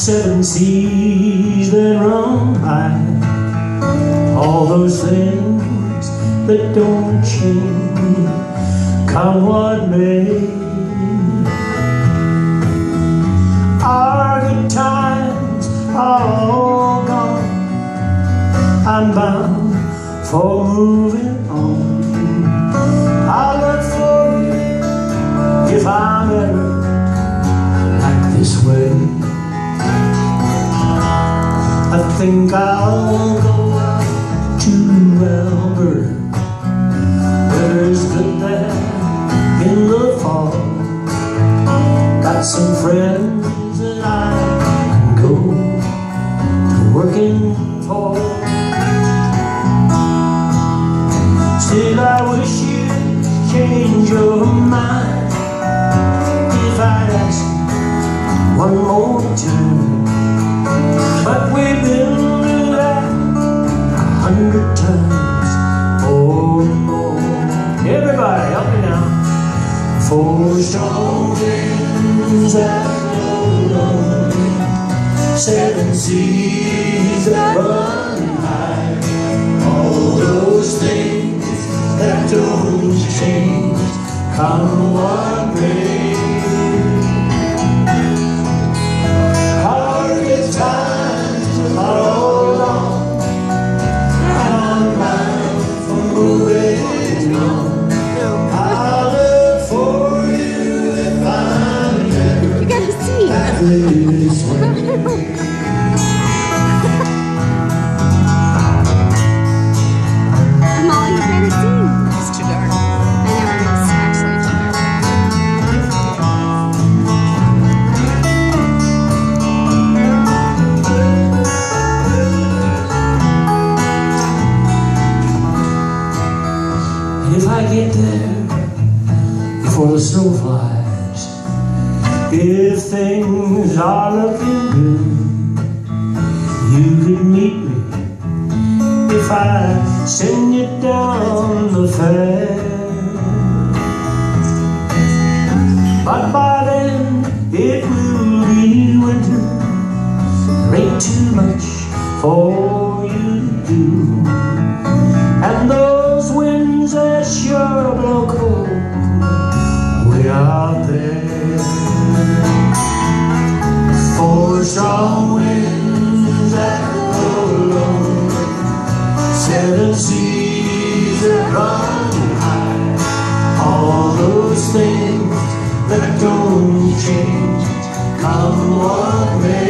seven seas that run high, all those things that don't change, come what may. Our good times are all gone, I'm bound for moving on. I'll look for you if I'm ever like this way. I think I'll go out to Alberta, where there's good there in the fall. Got some friends that I can go to working for. Still I wish you'd change your mind if I'd ask you one more time. But we've been through that 100 times or more. Everybody, help me now. Four strong winds that blow lonely, seven seas that run high, all those things that don't change, come what may. Our good times are all gone, and I'm bound for moving on. I'll look for you if I'm ever back this way. If I get there before the snow flies, if things are looking good, you could meet me if I send you down the fair. But by then it will be winter, there ain't too much for you to do, and those winds that sure blow cold way out there. Four strong winds that blow lonely, seven seas that run high, all those things that don't change, come what may.